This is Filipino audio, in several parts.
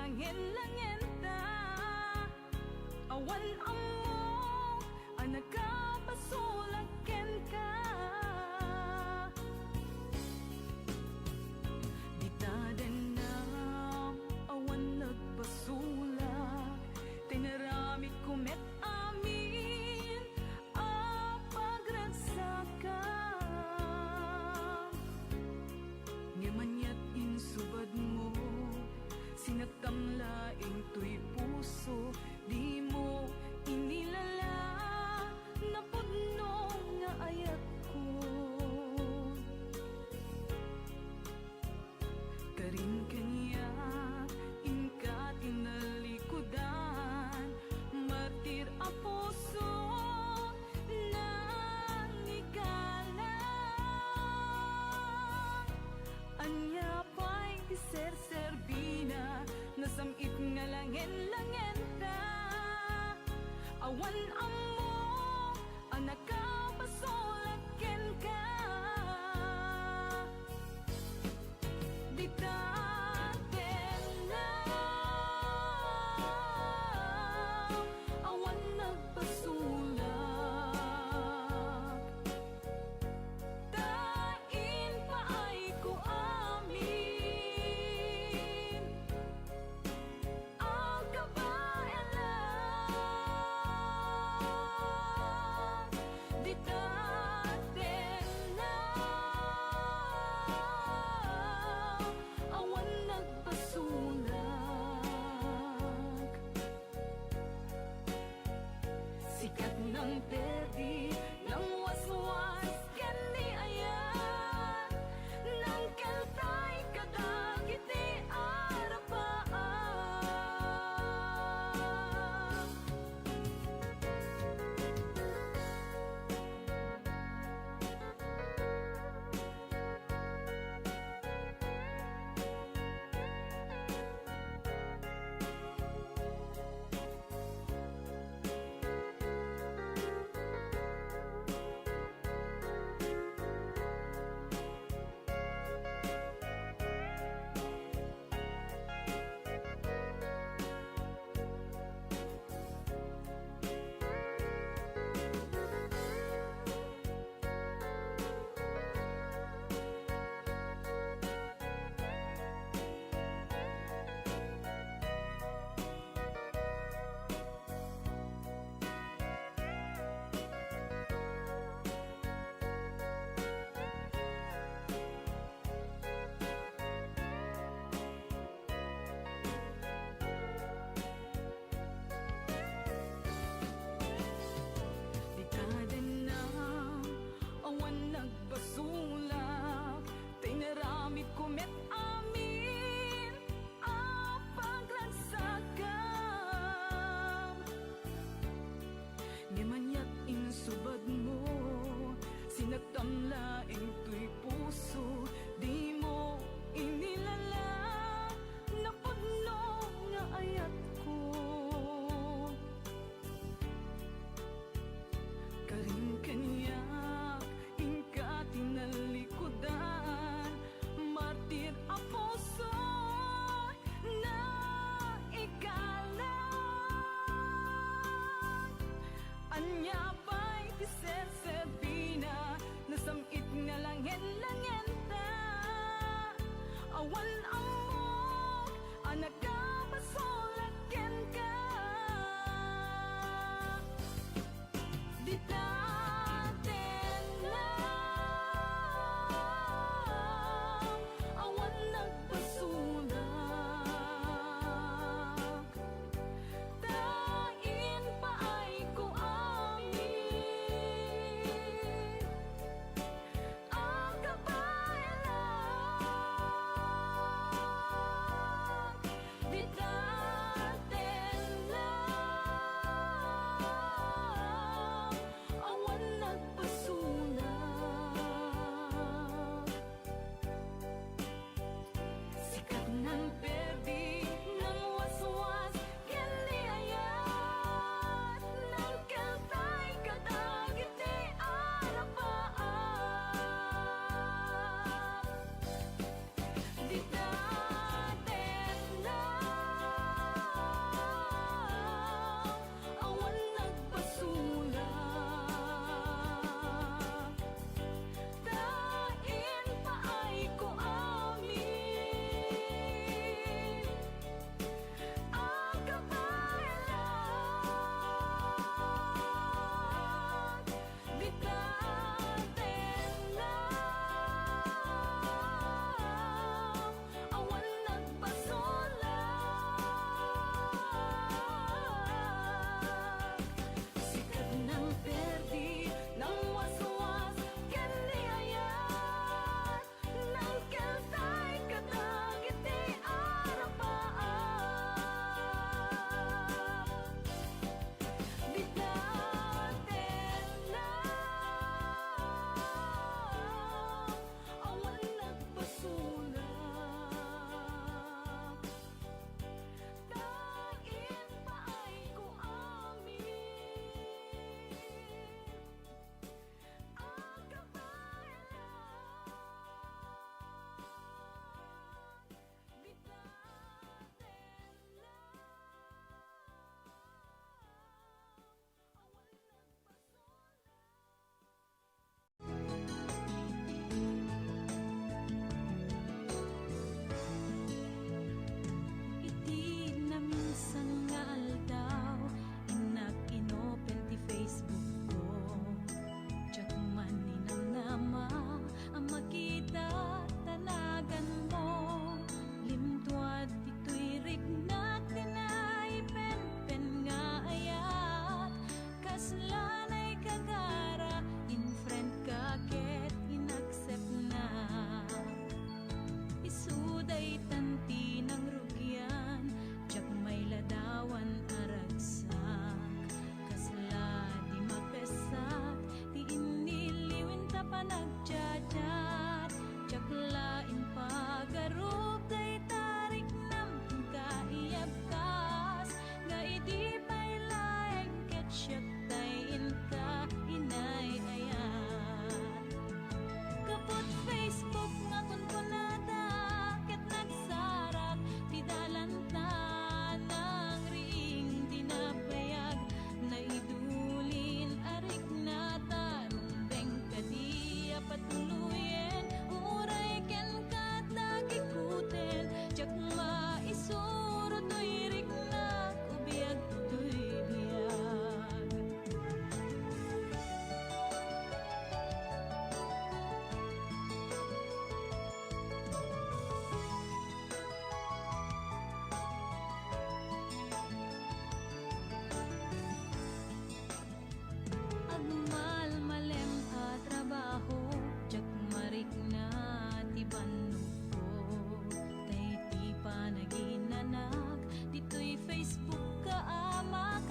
langin-langin ta. Awan among nagkapasulaken ka. Ditaden na awan nagpasulak, tinarami kumet amin a pagragsakan. Ngamanyat insubad mo, sinagtamlaing tuy puso, di mo inilala na pudno nga ayat ko. Karin kanya inka tinalikudan, martir a puso nang ikalang. Anya pa'y ser-serbina, nasamit nga langin-langin ta. Awan among nakapasulaken ka. Ditaten na awan nagpasulak, tain pa ay ko amin ang kabayanan. Ditaten na awan nagpasulak, sikat ng terdi ng waswas kani ayan, nang kaltay kadagiti arapaan. Ditaden na awan nagpasulak, tinaramid kumet amin a pagragsakan. Ngamanyat insubad mo, sinagtamlaing tuy puso, di mo inilala na pudno nga ayat ko. Karin kanya inka tinalikudan, martir a puso na ikalang. Anya pa'y ser-serbina, nasamit nga langin-langin ta. Awan among nagkapasulaken ka. Ditaten na awan nagpasulak, tain pa ay ko amin ang kabayanan.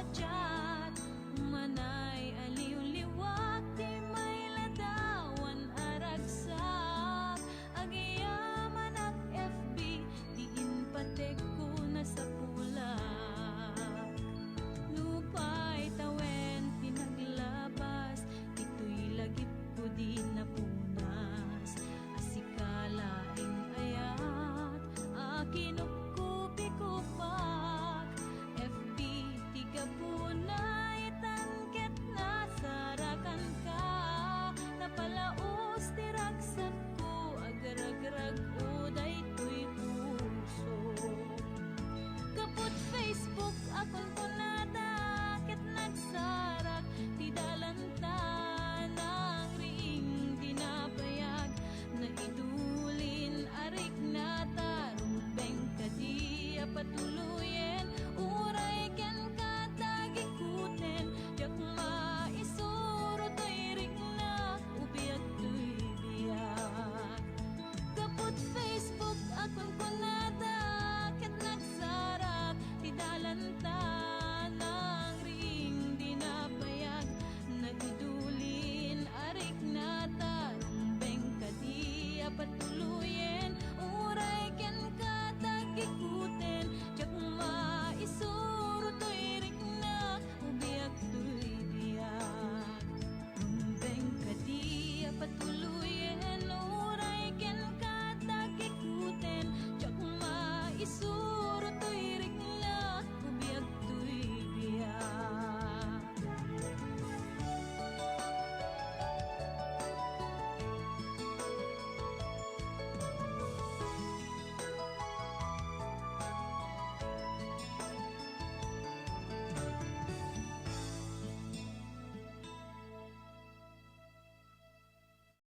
sadya